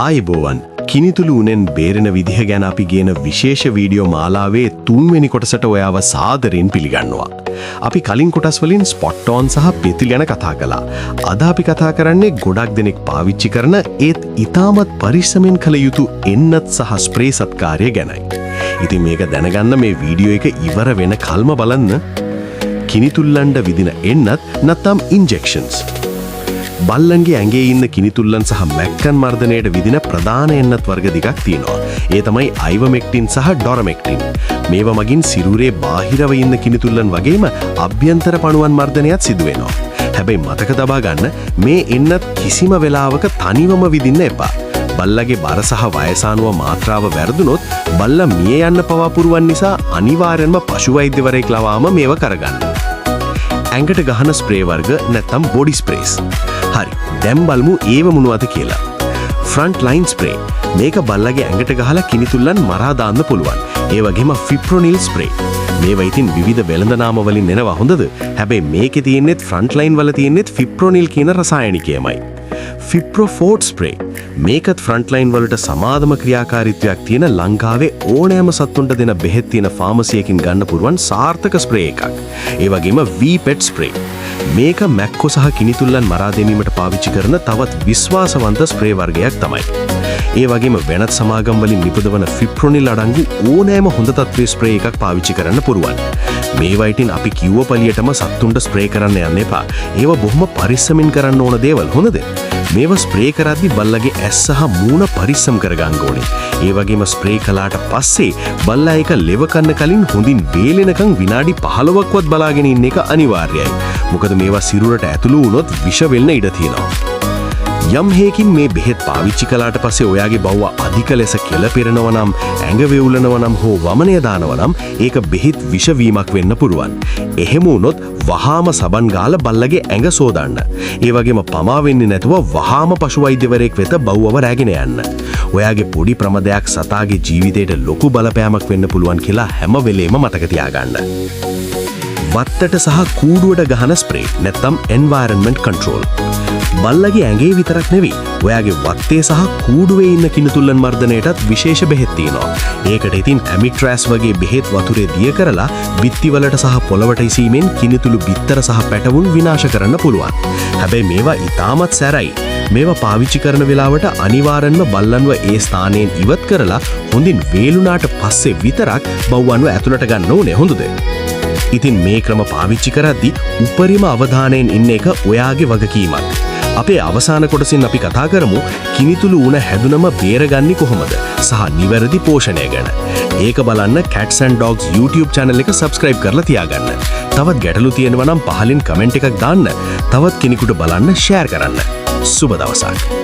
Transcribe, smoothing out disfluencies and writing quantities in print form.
ආයුබෝවන් කිනිතුළු උනෙන් බේරෙන විදිහ ගැන අපි ගේන විශේෂ වීඩියෝ මාලාවේ 3 වෙනි කොටසට ඔයාව සාදරයෙන් පිළිගන්නවා. අපි කලින් කොටස් වලින් ස්පොට් ඔන් සහ පෙතිල් ගැන කතා කළා. අද අපි කතා කරන්නේ ගොඩක් දෙනෙක් පාවිච්චි කරන ඒත් ඉතාමත් පරිස්සමෙන් කළ යුතු එන්නත් සහ ස්ප්‍රේ සත්කාරය ගැනයි. ඉතින් මේක දැනගන්න මේ වීඩියෝ එක ඉවර වෙන කල්ම බලන්න. කිනිතුල්ලන්ට විදින එන්නත් නැත්නම් ඉන්ජෙක්ෂන්ස්. බල්ලන්ගේ ඇඟේ ඉන්න කිනිතුල්ලන් සහ මැක්කන් මර්ධනයට විදින ප්‍රධාන එන්නත් වර්ග දෙකක් තියෙනවා. ඒ තමයි අයිවමෙක්ටින් සහ ඩොරමෙක්ටින්. මේවා මගින් සිරුරේ බාහිරව ඉන්න කිනිතුල්ලන් වගේම අභ්‍යන්තර පණුවන් මර්ධනයත් සිදු වෙනවා. හැබැයි මතක තබා ගන්න මේ එන්නත් කිසිම වෙලාවක තනිවම විදින්න එපා. බල්ලගේ බර සහ වයසානුව මාත්‍රාව වැරදුනොත් බල්ලා මිය යන්න පවා පුරුවන් නිසා අනිවාර්යෙන්ම පශු වෛද්‍යවරයෙක් ලවාම මේව කරගන්න. ඇඟට ගහන ස්ප්‍රේ වර්ග නැත්නම් බොඩි ස්ප්‍රේස්. හරි, දැන් බලමු ඒව මොනවද කියලා. Front line spray. මේක බල්ලගේ ඇඟට ගහලා කිනිතුල්ලන් මරා දාන්න පුළුවන්. ඒ වගේම ෆිප්‍රොනිල් ස්ප්‍රේ. මේවා ඉතින් විවිධ වෙළඳ නාම වලින් එනවා හොඳද? හැබැයි මේකේ තියෙන්නේ ෆ්‍රන්ට් ලයින් වල තියෙන්නේ ෆිප්‍රොනිල් කියන රසායනිකයමයි. ෆිප්‍රොෆෝට් ස්ප්‍රේ. මේකත් ෆ්‍රන්ට් ලයින් වලට සමාදම ක්‍රියාකාරීත්වයක් තියෙන ලංකාවේ ඕනෑම සත්තුන්ට දෙන බෙහෙත් තියෙන ෆාමසියකින් ගන්න පුරුවන් සාර්ථක ස්ප්‍රේ එකක්. ඒ වගේම V-PET ස්ප්‍රේ. මේක මැක්කෝ සහ කිනිතුල්ලන් මරා දැමීමට පාවිච්චි කරන තවත් විශ්වාසවන්ත ස්ප්‍රේ වර්ගයක් තමයි. ඒ වගේම වෙනත් සමාගම් වලින් නිපදවන ෆිප්‍රොනිල් අඩංගු ඕනෑම හොඳ තත්ත්වයේ ස්ප්‍රේ එකක් පාවිච්චි කරන්න පුරුවන්. මේවා ඉතින් අපි කිව්ව පළියටම සත්තුන්ට ස්ප්‍රේ කරන්න යන්න එපා. ඒවා බොහොම පරිස්සමින් කරන්න ඕන දේවල් හොඳද? මේවා ස්ප්‍රේ කරද්දී බල්ලගේ ඇස් සහ මූණ පරිස්සම් කරගන්න ඕනේ. ඒ වගේම ස්ප්‍රේ කළාට පස්සේ බල්ලා ඒක ලෙව කන්න කලින් හොඳින් වේලෙනකන් විනාඩි 15ක්වත් බලාගෙන ඉන්න එක අනිවාර්යයි. මොකද මේවා සිරුරට ඇතුළු වුණොත් විෂ වෙන්න ඉඩ තියෙනවා. යම් හේකින් මේ බෙහෙත් පාවිච්චි කළාට පස්සේ ඔයාගේ බවුව අධික ලෙස කෙල පෙරනවා නම්, ඇඟ වේවුලනවා නම් හෝ වමනය දානවා නම් ඒක බෙහෙත් විෂ වීමක් වෙන්න පුරුවන්. එහෙම වුණොත් වහාම සබන් ගාලා බල්ලගේ ඇඟ සෝදන්න. ඒ වගේම පමා වෙන්නේ නැතුව වහාම පශු වෛද්‍යවරයෙක් වෙත බවුවව රැගෙන යන්න. ඔයාගේ පොඩි ප්‍රමදයක් සතාගේ ජීවිතයට ලොකු බලපෑමක් වෙන්න පුළුවන් කියලා හැම වෙලේම මතක තියාගන්න. වත්තට සහ කූඩුවට ගහන ස්ප්‍රේ නැත්නම් එන්වයරන්මන්ට් කන්ට්‍රෝල්. බල්ලගේ ඇඟේ විතරක් නෙවෙයි ඔයාගේ වත්තේ සහ කූඩුවේ ඉන්න කිනිතුල්ලන් මර්ධනයටත් විශේෂ බෙහෙත් තියෙනවා. ඒකට ඉතින් ඇමිට්‍රෑස් වගේ බෙහෙත් වතුරේ දිය කරලා බිත්තිවලට සහ පොළවට ඉසීමෙන් කිනිතුළු බිත්තර සහ පැටවුන් විනාශ කරන්න පුළුවන්. හැබැයි මේවා ඉතාමත් සැරයි. මේවා පාවිච්චි කරන වෙලාවට අනිවාර්යෙන්ම බල්ලන්ව ඒ ස්ථානයෙන් ඉවත් කරලා හොඳින් වේලුණාට පස්සේ විතරක් බවුවන්ව ඇතුළට ගන්න ඕනේ හොඳද? ඉතින් මේ ක්‍රම පාවිච්චි කරද්දී උපරිම අවධානයෙන් ඉන්න එක ඔයාගේ වගකීමක්. අපේ අවසාන කොටසින් අපි කතා කරමු කිනිතුළු උණ හැදුනම බේරගන්නේ කොහොමද සහ නිවැරදි පෝෂණය ගැන. ඒක බලන්න Cats and Dogs YouTube channel එක subscribe කරලා තියාගන්න. තවත් ගැටලු තියෙනවා නම් පහලින් කමෙන්ට් එකක් දාන්න. තවත් කෙනෙකුට බලන්න share කරන්න. සුබ දවසක්.